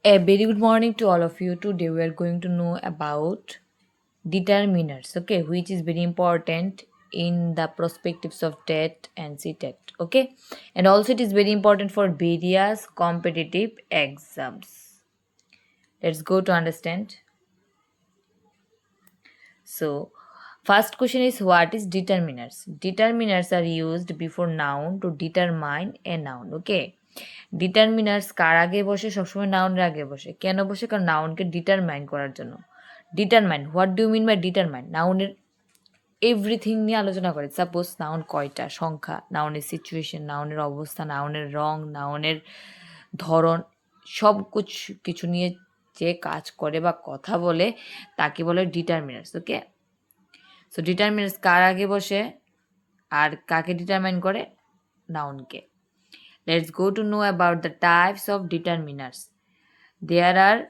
A very good morning to all of you. Today we are going to know about determiners, okay, which is very important in the perspectives of TET and CTET, okay, and also it is very important for various competitive exams. Let's go to understand. So, first question is what is determiners? Determiners are used before noun to determine a noun, okay. Determiners কার আগে বসে? সবসময় নাউনের আগে বসে। কেন বসে? কারণ নাউনকে ডিটারমাইন করার জন্য। Determine, what do mean by determine? নাউনের এভরিথিং নিয়ে আলোচনা করে। সাপোজ নাউন কয়টা, সংখ্যা, নাউনের সিচুয়েশন, নাউনের অবস্থা, নাউনের রং, নাউনের ধরন, সব কিছু নিয়ে যে কাজ করে বা কথা বলে তাকে বলে ডিটারমিনার্স, ওকে। সো ডিটারমিনার্স কার আগে বসে আর কাকে ডিটারমাইন করে? নাউনকে। Let's go to know about the types of determiners. There are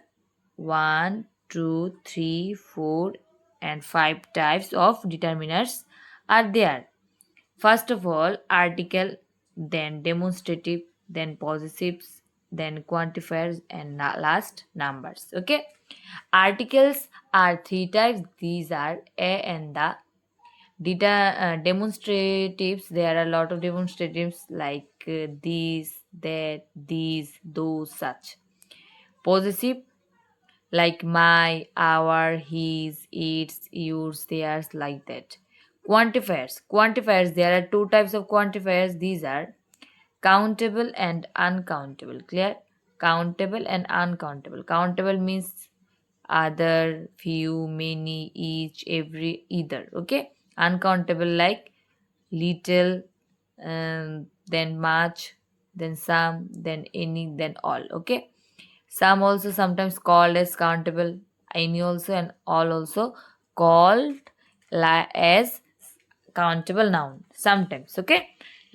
1, 2, 3, 4 and 5 types of determiners are there. First of all, article, then demonstrative, then possessives, then quantifiers and last numbers. Okay. Articles are three types. These are a and the. Demonstratives, there are a lot of demonstratives like these, that, these, those, such. Possessive, like my, our, his, its, yours, theirs, like that. Quantifiers, there are two types of quantifiers. These are countable and uncountable. Clear? Countable and uncountable. Countable means other, few, many, each, every, either. Okay. Uncountable like little, then much, then some, then any, then all. Okay. Some also sometimes called as countable, any also, and all also called as countable noun sometimes. Okay.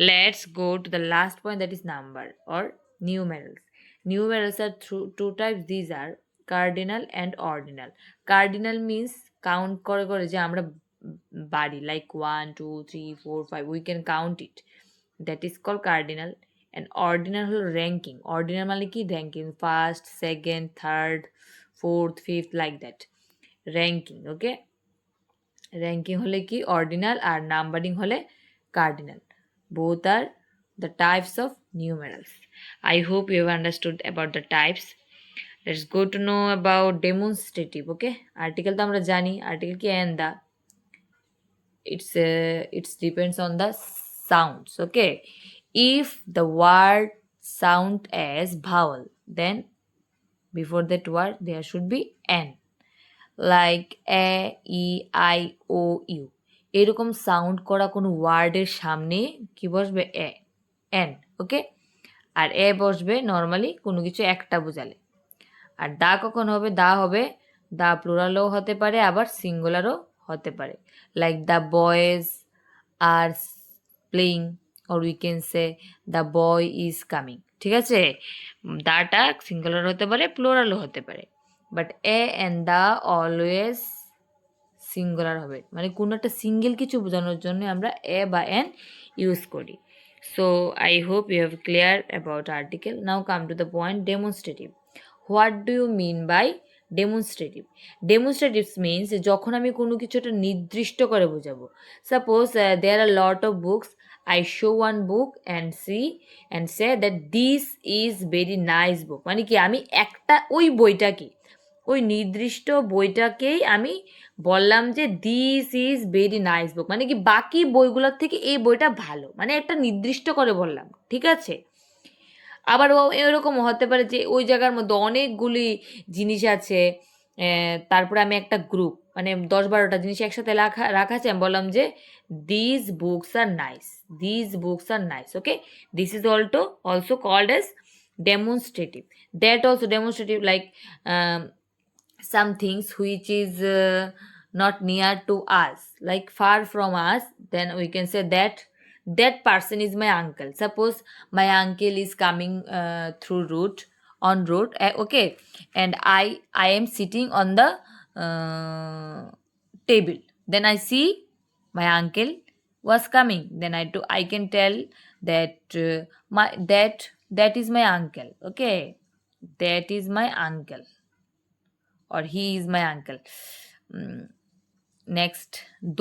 Let's go to the last point, that is number or numerals. Numerals are two types. These are cardinal and ordinal. Cardinal means count করে করে যে আমরা বাড়ি, like 1 2 3 4 5, we can count it. That is called cardinal. And ordinal হলো ranking. Ordinal মানে কি? ranking, first, second, third, fourth, fifth, like that. ranking, okay. ranking হলে কি? ordinal, আর numbering হলে cardinal. Both are the types of numerals. I hope you have understood about the types. Let's go to know about demonstrative, okay. article তো আমরা জানি, article কি? and the. It depends on the sounds, okay. If the word sound as vowel, then before that word there should be n, like a, e, i, o, u. এরকম sound করা কোনো ওয়ার্ডের সামনে কি বসবে? এ, এন, ওকে। আর এ বসবে normally কোনো কিছু একটা বোঝালে। আর দা কখন হবে? দা হবে, দা প্লুরালও হতে পারে, আবার সিঙ্গুলারও হতে পারে, like the boys are playing, or we can say the boy is coming. ঠিক আছে, দাটা সিঙ্গুলার হতে পারে, প্লুরালও হতে পারে, but a and the always singular হবে, মানে কোনো একটা সিঙ্গেল কিছু বোঝানোর জন্য আমরা এ বা এন ইউজ করি। So I hope you have clear about article. Now come to the point, demonstrative. What do you mean by demonstrative? Demonstratives means যখন আমি কোনো কিছু একটা নির্দিষ্ট করে বোঝাবো। Suppose there are lot of books, I show one book and see and say that this is very nice book, মানে কি আমি একটা ওই বইটাকে, ওই নির্দিষ্ট বইটাকেই আমি বললাম যে দিস ইজ ভেরি নাইস বুক, মানে কি বাকি বইগুলোর থেকে এই বইটা ভালো, মানে একটা নির্দিষ্ট করে বললাম। ঠিক আছে, আবার এরকম হতে পারে যে ওই জায়গার মধ্যে অনেকগুলি জিনিস আছে, তারপরে আমি একটা গ্রুপ মানে 10-12টা জিনিস একসাথে রাখা আছে, আমি বললাম যে this books are nice, this books are nice, okay. This is also called as demonstrative. That also demonstrative, like some things which is not near to us, like far from us, then we can say that that person is my uncle. Suppose my uncle is coming through road, on road, okay, and I am sitting on the table, then I see my uncle was coming, then I can tell that my that is my uncle, okay. That is my uncle or he is my uncle. Next,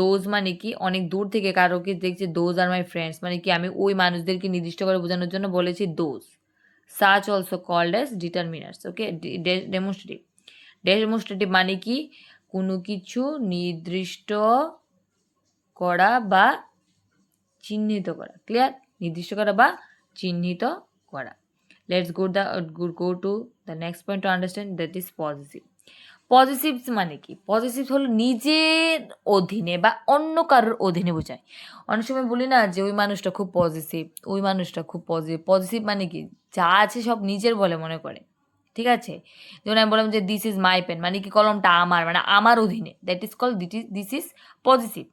those মানে কি অনেক দূর থেকে কারোকে দেখছে, those are my friends মানে কি আমি ওই মানুষদেরকে নির্দিষ্ট করে বোঝানোর জন্য বলেছি those. Such also called as determiners. Okay, demonstrative. Demonstrative মানে কি কোনো কিছু নির্দিষ্ট করা বা চিহ্নিত করা। ক্লিয়ার? নির্দিষ্ট করা বা চিহ্নিত করা। Let's go to the next point to understand, that is positive. Positives মানে কি? পজিটিভ হলো নিজের অধীনে বা অন্য কারোর অধীনে বোঝায়। অনেক সময় বলি না যে ওই মানুষটা খুব পজিটিভ, ওই মানুষটা খুব পজিটিভ। পজিটিভ মানে কি যা আছে সব নিজের বলে মনে করে। ঠিক আছে? যেমন আমি বললাম যে দিস ইজ মাই পেন মানে কি কলমটা আমার, মানে আমার অধীনে, that is call this is positive.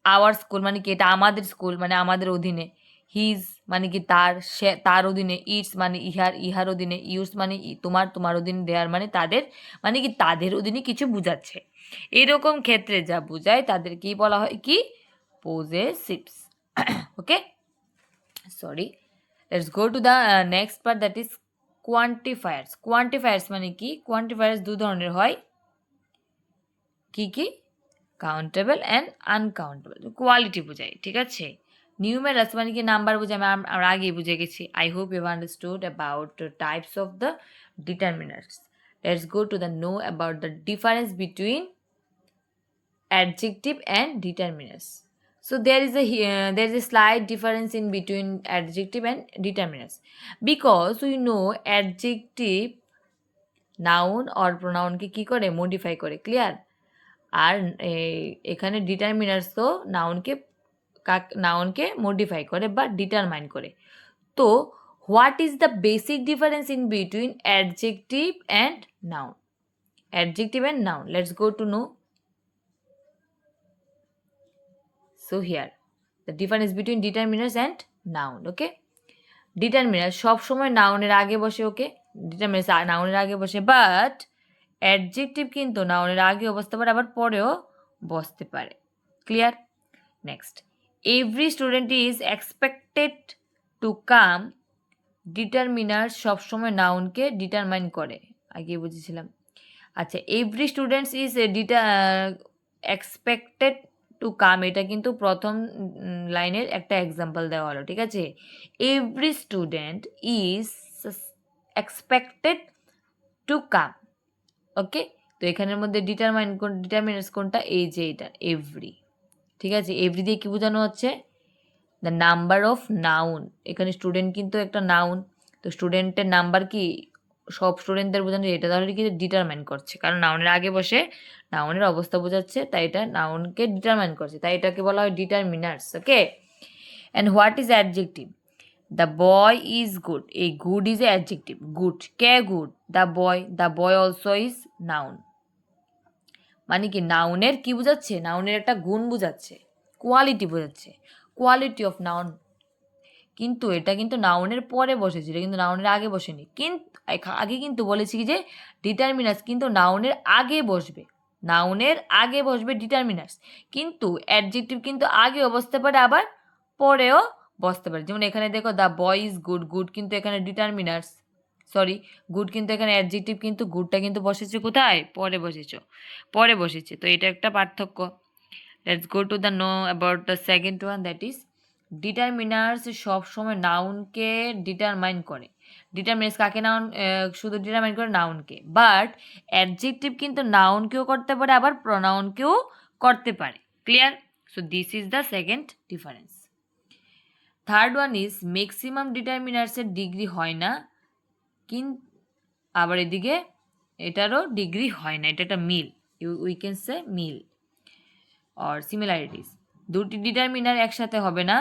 Our school মানে কি এটা আমাদের স্কুল, মানে আমাদের অধীনে। হিজ মানে কি তার, সে তার অধীনে। ইটস মানে ইহার, ইহার অধীনে। ইউস মানে তোমার, তোমার অধীনে। দেয়ার মানে তাদের, মানে কি তাদের অধীনে কিছু বুঝাচ্ছে। এরকম ক্ষেত্রে যা বুঝায় তাদের কি বলা হয়, কি possessives. Okay, sorry, let's go to the next part, that is quantifiers. Quantifiers মানে কি? কোয়ান্টিফায়ার্স দু ধরনের হয়। কি কি? Countable and uncountable. কোয়ালিটি বোঝায়। ঠিক আছে? নিউমেরাস মানে কি নাম্বার বোঝায়, আমরা আগেই বুঝে গেছি। I hope you understood about types of the determiners. Let's go to the know about the difference between adjective and determiners. So there is a slight difference in between adjective and determiners, because we know adjective noun or pronoun কে কি করে, modify করে। Clear? আর এখানে determiners তো নাউনকে modify করে বা determine করে। তো what is the basic difference in between adjective and noun? Adjective and noun, let's go to no. So here the difference between determiners and noun. Okay, determiner সব সময় নাউনের আগে বসে। ওকে, ডিটারমিনার্স নাউনের আগে বসে, বাট অ্যাডজেক্টিভ কিন্তু নাউনের আগে বসতে পারে আবার পরেও বসতে পারে। Clear? Next, every student is expected to come. Determiner সবসময় নাউনকে ডিটারমাইন করে, আগে বুঝেছিলাম। আচ্ছা, every students is expected to come, এটা কিন্তু প্রথম লাইনের একটা এক্সাম্পল দেওয়া হলো। ঠিক আছে? Every student is expected to come. Okay, তো এখানের মধ্যে ডিটারমিনার্স কোনটা? এই যে এটা এভরি। ঠিক আছে? এভরি দিয়ে কী বোঝানো হচ্ছে? The number of noun. এখানে স্টুডেন্ট কিন্তু একটা নাউন, তো স্টুডেন্টের নাম্বার কি সব স্টুডেন্টদের বোঝানো, এটা তাহলে কি ডিটারমাইন করছে, কারণ নাউনের আগে বসে নাউনের অবস্থা বোঝাচ্ছে, তাই এটা নাউনকে ডিটারমাইন করছে, তাই এটাকে বলা হয় determiners. Okay, and what is adjective? The boy is good, এই good is a adjective. Good, কে good? The boy also is noun. মানে কি নাউনের কি বোঝাচ্ছে? নাউনের একটা গুণ বোঝাচ্ছে, কোয়ালিটি বোঝাচ্ছে, কোয়ালিটি অফ নাউন। কিন্তু এটা কিন্তু নাউনের পরে বসেছে, এটা কিন্তু নাউনের আগে বসেনি। কিন্তু আগে কিন্তু বলেছি কি যে ডিটারমিনার্স কিন্তু নাউনের আগে বসবে, নাউনের আগে বসবে ডিটারমিনার্স। কিন্তু অ্যাডজেক্টিভ কিন্তু আগেও বসতে পারে আবার পরেও বসতে পারে। যেমন এখানে দেখো the boy is good, good কিন্তু এখানে ডিটারমিনার্স, সরি গুড কিন্তু এখানে অ্যাডজেক্টিভ, কিন্তু গুডটা কিন্তু বসেছে কোথায়? পরে বসেছে। তো এটা একটা পার্থক্য। Let's go to the know about the second one, that is determiners সবসময় নাউনকে ডিটারমাইন করে। ডিটারমিনার্স কাকে শুধু ডিটারমাইন করে নাউনকে, বাট অ্যাডজেক্টিভ কিন্তু নাউনকেও করতে পারে আবার প্রনাউনকেও করতে পারে। Clear? So this is the second difference. Third one is maximum ডিটারমিনার্সের ডিগ্রি হয় না, কিন্তু আবার এদিকে এটারও ডিগ্রি হয় না, এটা একটা মিল, উই ক্যান সে মিল অর সিমিলারিটিস। দুটি ডিটারমিনার একসাথে হবে না,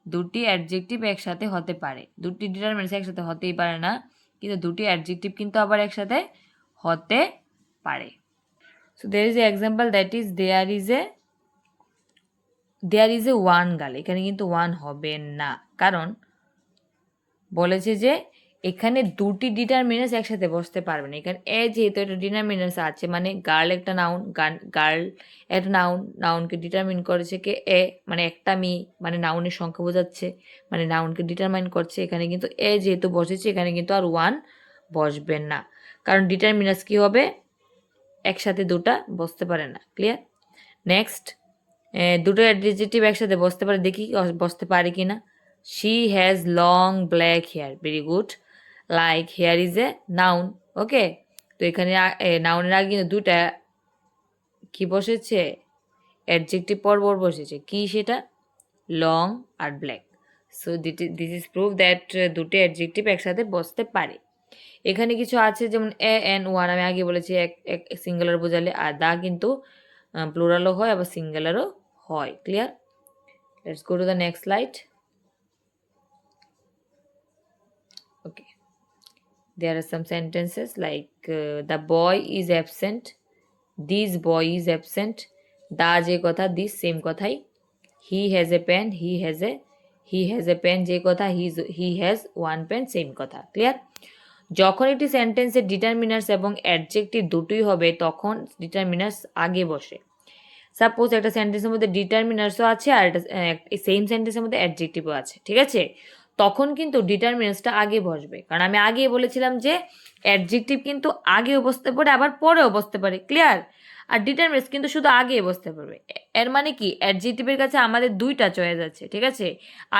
দুটি অ্যাডজেক্টিভ একসাথে হতে পারে। দুটি ডিটারমিনার্স একসাথে হতেই পারে না, কিন্তু দুটি অ্যাডজেক্টিভ কিন্তু আবার একসাথে হতে পারে। So there is a example, that is there is a one girl. এখানে কিন্তু ওয়ান হবে না, কারণ বলেছে যে এখানে দুটি ডিটারমিনার্স একসাথে বসতে পারবে না। এখানে যেহেতু একটা ডিটারমিনার্স আছে, মানে গার্ল একটা নাউন, গার্ল একটা নাউনকে ডিটারমিন করেছে কে? মানে একটা মেয়ে, মানে নাউনের সংখ্যা বোঝাচ্ছে, মানে নাউনকে ডিটারমাইন করছে। এখানে কিন্তু যেহেতু বসেছে, এখানে কিন্তু আর ওয়ান বসবে না, কারণ ডিটারমিনাস কি হবে, একসাথে দুটা বসতে পারে না। ক্লিয়ার? নেক্সট, দুটো অ্যাডজেক্টিভ একসাথে বসতে পারে, দেখি বসতে পারে কি না। She has long black hair, very good. Like hair is a noun, okay. তো এখানে নাউনের আগে কিন্তু দুটা কি বসেছে, অ্যাডজেক্টিভ পরপর বসেছে, কি সেটা, লং আর black. So this is proof that দুটো অ্যাডজেক্টিভ একসাথে বসতে পারে। এখানে কিছু আছে যেমন এ এন ওয়ান, আমি আগে বলেছি এক এক সিঙ্গুলার বোঝালে, আর দা কিন্তু প্লুরালও হয় আবার সিঙ্গুলারও হয়। Clear? Let's go to the next slide. Okay, there are some sentences like the boy is absent, this boy is absent, the যে কথা, this সেম কথাই, he has a pen, he has a pen যে কথা, he has one pen same কথা। Clear? যখন একটি সেন্টেন্সের determiners এবং অ্যাডজেক্টিভ দুটোই হবে তখন ডিটারমিনার্স আগে বসে। সাপোজ একটা সেন্টেন্সের মধ্যে ডিটারমিনার্সও আছে আর একটা সেম সেন্টেন্সের মধ্যে অ্যাডজেক্টিভও আছে, ঠিক আছে, তখন কিন্তু ডিটারমিনার্সটা আগে বসবে, কারণ আমি আগেই বলেছিলাম যে অ্যাডজেক্টিভ কিন্তু আগেও বসতে পারে আবার পরেও বসতে পারে। ক্লিয়ার? আর ডিটারমিনার্স কিন্তু শুধু আগেই বসতে পারবে। এর মানে কি, অ্যাডজেক্টিভের কাছে আমাদের দুইটা চয়েস আছে, ঠিক আছে,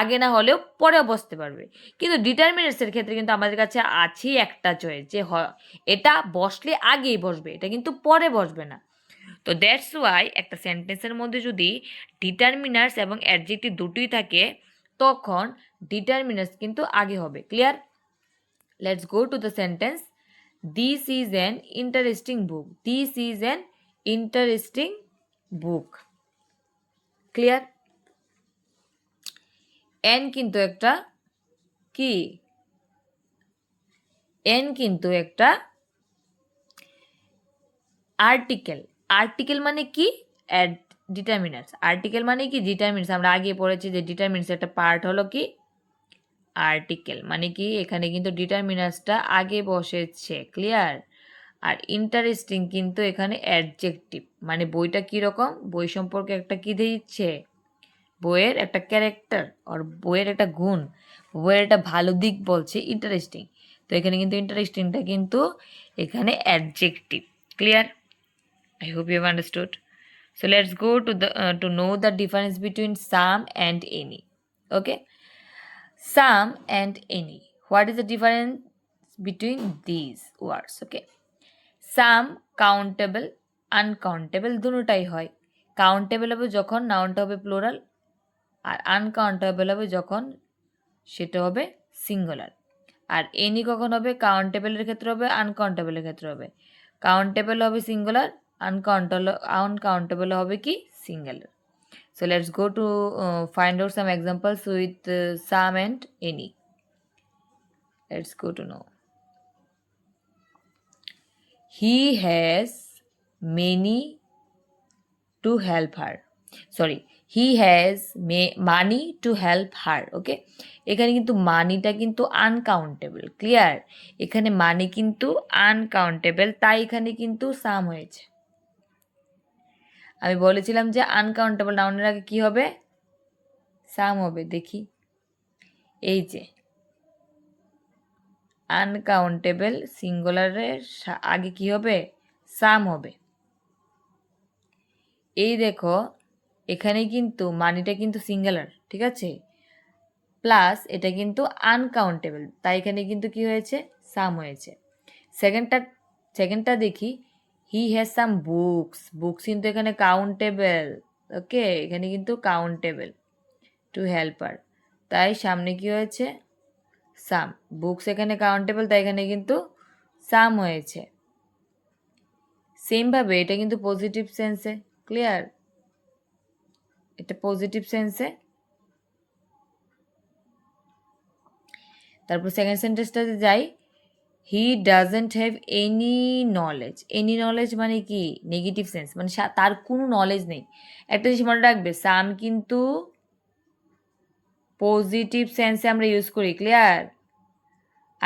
আগে না হলেও পরেও বসতে পারবে। কিন্তু ডিটারমিনার্সের ক্ষেত্রে কিন্তু আমাদের কাছে আছেই একটা চয়েস, যে এটা বসলে আগেই বসবে, এটা কিন্তু পরে বসবে না। তো দ্যাটস ওয়াই একটা সেন্টেন্সের মধ্যে যদি ডিটারমিনার্স এবং অ্যাডজেক্টিভ দুটোই থাকে তখন ডিটারমিনার্স কিন্তু আগে হবে। Clear? Let's go to the sentence. This is an interesting book, this is an interesting book. Clear? N কিন্তু একটা কি, এন কিন্তু একটা আর্টিকেল। আর্টিকেল মানে কি, ডিটারমিনার্স। আর্টিকেল মানে কি, ডিটারমিনার্স। আমরা আগে পড়েছি যে ডিটারমিনার্স একটা পার্ট হলো কি আর্টিকেল, মানে কি এখানে কিন্তু ডিটারমিনার্সটা আগে বসেছে। ক্লিয়ার? আর ইন্টারেস্টিং কিন্তু এখানে অ্যাডজেক্টিভ, মানে বইটা কীরকম, বই সম্পর্কে একটা কী দিচ্ছে, বইয়ের একটা ক্যারেক্টার আর বইয়ের একটা গুণ, বইয়ের একটা ভালো দিক বলছে ইন্টারেস্টিং। তো এখানে কিন্তু ইন্টারেস্টিংটা কিন্তু এখানে adjective. Clear? I hope you have understood. So let's go to know the difference between some and any. Okay, some and any. What is the difference between these words? Okay, some countable, uncountable দুটোটাই হয়। Countable হবে যখন নাউনটা হবে plural, আর uncountable হবে যখন সেটা হবে singular. আর any কখন হবে, কাউন্টেবলের ক্ষেত্রে হবে, আনকাউন্টেবলের ক্ষেত্রে হবে। কাউন্টেবল হবে সিঙ্গুলার, আনকাউন্টেবল হবে কি singular. So let's go to find out some examples with some and any. Let's go to know. He has many to help her. Sorry, he has money to help her. Okay, এখানে কিন্তু মানিটা কিন্তু uncountable. Clear? এখানে মানি কিন্তু uncountable, তাই এখানে কিন্তু সাম হয়েছে। আমি বলেছিলাম যে আনকাউন্টেবল নাউনের আগে কি হবে, সাম হবে। দেখি, এই যে আনকাউন্টেবল সিঙ্গুলারের আগে কি হবে, সাম হবে। এই দেখো এখানে কিন্তু মানিটা কিন্তু সিঙ্গুলার, ঠিক আছে, প্লাস এটা কিন্তু আনকাউন্টেবল, তাই এখানে কিন্তু কি হয়েছে, সাম হয়েছে। সেকেন্ডটা দেখি, he has some books, books কিন্তু এখানে কাউন্টেবল। ওকে, এখানে কিন্তু কাউন্টেবল টু হেল্পার, তাই সামনে কি হয়েছে, সাম। বুকস এখানে কাউন্টেবল, তাই এখানে কিন্তু সাম হয়েছে। সেমভাবে এটা কিন্তু পজিটিভ সেন্সে। ক্লিয়ার? এটা পজিটিভ সেন্সে। তারপর সেকেন্ড সেন্টেন্সটাতে যাই, he doesn't have any knowledge. Any knowledge মানে কি, নেগেটিভ সেন্স, মানে তার কোনো নলেজ নেই। একটা জিনিস মনে রাখবে, সাম কিন্তু পজিটিভ সেন্সে আমরা ইউজ করি। ক্লিয়ার?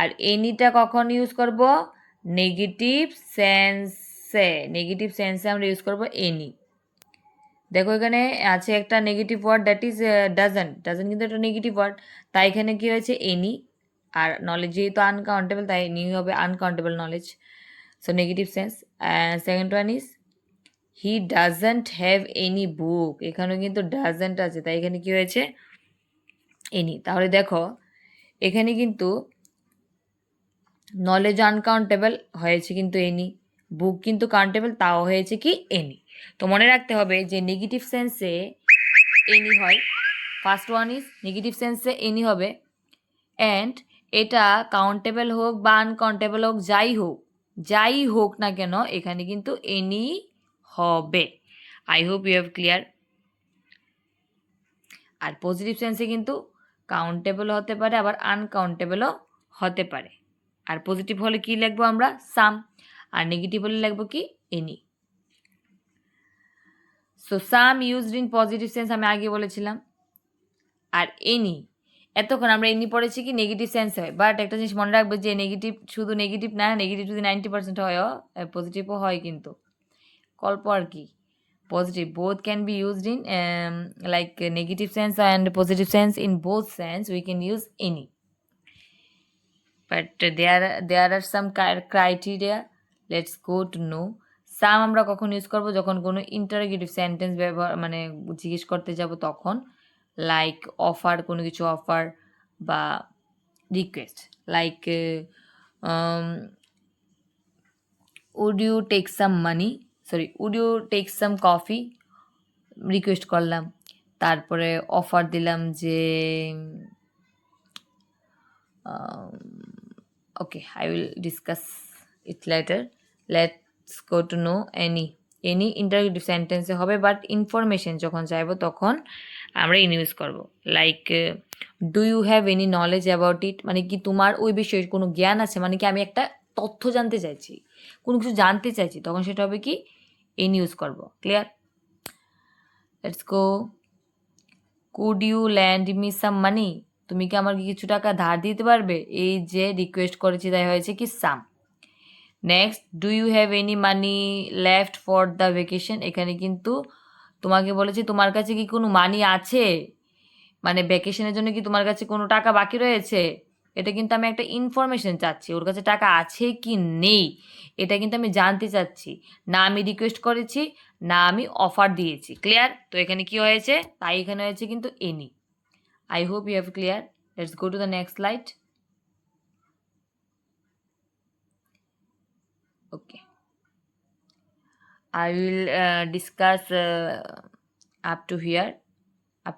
আর এনিটা কখন ইউজ করব, নেগেটিভ সেন্সে। নেগেটিভ সেন্সে আমরা ইউজ করব এনি। দেখো এখানে আছে একটা negative word, that is doesn't. Doesn't কিন্তু একটা নেগেটিভ ওয়ার্ড, তাই এখানে কি হয়েছে, এনি। আর নলেজ যেহেতু আনকাউন্টেবল তাই নিউ হবে uncountable knowledge, so negative sense. And second one is he doesn't have any book, এখানেও কিন্তু ডাজন্ট আছে, তাই এখানে কি হয়েছে এনি। তাহলে দেখো এখানে কিন্তু নলেজ আনকাউন্টেবল হয়েছে কিন্তু এনি, বুক কিন্তু কাউন্টেবল তাও হয়েছে কি এনি। তো মনে রাখতে হবে যে নেগেটিভ সেন্সে এনি হয়, ফার্স্ট ওয়ান ইজ নেগেটিভ সেন্সে এনি হবে, অ্যান্ড এটা কাউন্টেবল হোক বা আনকাউন্টেবল হোক যাই হোক না কেন এখানে কিন্তু এনি হবে। I hope you have clear. আর পজিটিভ সেন্সে কিন্তু কাউন্টেবল হতে পারে আবার আনকাউন্টেবলও হতে পারে। আর পজিটিভ হলে কি লিখবো আমরা সাম, আর নেগেটিভ হলে লিখবো কি any. So some used in positive sense আমি আগে বলেছিলাম, আর এনি এতক্ষণ আমরা এনি পড়েছি কি নেগেটিভ সেন্স হয়, বাট একটা জিনিস মনে রাখবে যে নেগেটিভ শুধু নেগেটিভ না, নেগেটিভ যদি 90% হয়ও পজিটিভও হয় কিন্তু কল্প আর কি। Positive both can be used in like negative sense and positive sense. In both sense we can use any, but there are some criteria. Let's go to know. সাম আমরা কখন ইউজ করব যখন কোনো ইন্টারোগেটিভ সেন্টেন্স ব্যবহার মানে জিজ্ঞেস করতে যাব তখন, লাইক অফার, কোনো কিছু অফার বা request, like would you take some money, sorry would you take some coffee, request করলাম। তারপরে অফার দিলাম যে okay I will discuss it later. Let's go to know any. Any interrogative সেন্টেন্সে হবে, but information যখন চাইবো তখন আমরা ইন ইউজ করবো। Like do you have any knowledge about it, মানে কি তোমার ওই বিষয়ে কোনো জ্ঞান আছে, মানে কি আমি একটা তথ্য জানতে চাইছি, কোনো কিছু জানতে চাইছি, তখন সেটা হবে কি এন ইউজ করবো। Clear? Let's go. Could you lend me some money, তুমি কি আমাকে কিছু টাকা ধার দিতে পারবে, এই যে রিকোয়েস্ট করেছি তাই হয়েছে কি some. Next, do you have any money left for the vacation, এখানে কিন্তু তোমাকে বলেছি তোমার কাছে কি কোনো মানি আছে, মানে ভ্যাকেশনের জন্য কি তোমার কাছে কোনো টাকা বাকি রয়েছে, এটা কিন্তু আমি একটা ইনফরমেশন চাচ্ছি, ওর কাছে টাকা আছে কি নেই এটা কিন্তু আমি জানতে চাচ্ছি, না আমি রিকোয়েস্ট করেছি না আমি অফার দিয়েছি। ক্লিয়ার? তো এখানে কি হয়েছে, তাই এখানে হয়েছে কিন্তু any. I hope you have clear. Let's go to the next slide. Okay, I will discuss up to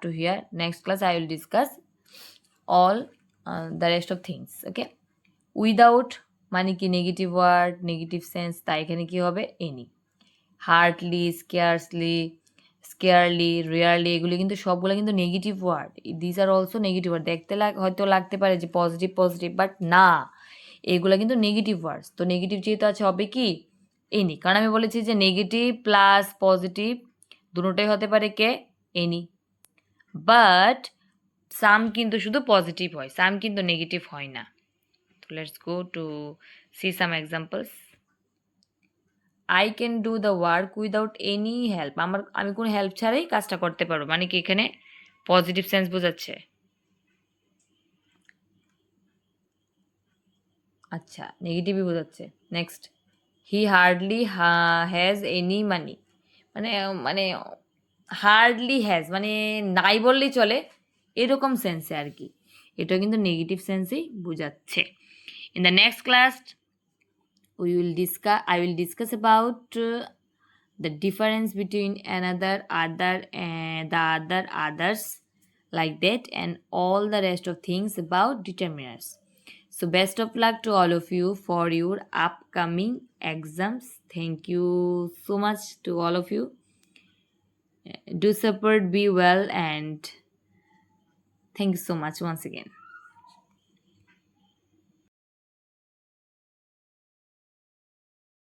here. Next class I will discuss all the rest of things. Okay. Without মানে কি negative word, negative sense, তাই এখানে কি হবে any. Hardly, স্কেয়ারলি, rarely, এগুলি কিন্তু সবগুলো কিন্তু negative word. This are also negative word. দেখতে হয়তো লাগতে পারে যে পজিটিভ পজিটিভ, বাট না, এগুলো কিন্তু নেগেটিভ ওয়ার্ডস। তো নেগেটিভ যেহেতু আছে হবে কি এনি, কারণ আমি বলেছি যে নেগেটিভ প্লাস পজিটিভ দুটোটাই হতে পারে কে এনি, বাট সাম কিন্তু শুধু পজিটিভ হয়, সাম কিন্তু নেগেটিভ হয় না। তো let's go two see some examples. I can do the work without any help, আমি কোনো হেল্প ছাড়াই কাজটা করতে পারবো, মানে কি এখানে পজিটিভ সেন্স বোঝাচ্ছে। আচ্ছা, নেগেটিভই বোঝাচ্ছে। Next, he hardly has any money, মানে মানে হার্ডলি হ্যাজ মানে নাই বললেই চলে এরকম সেন্সে আর কি, এটা কিন্তু নেগেটিভ সেন্সেই বোঝাচ্ছে। In the next class I will discuss about the difference between another, other, and the other, others, like that, and all the rest of things about determiners. So best of luck to all of you for your upcoming exams. Thank you so much to all of you. Do support, be well, and thank you so much once again.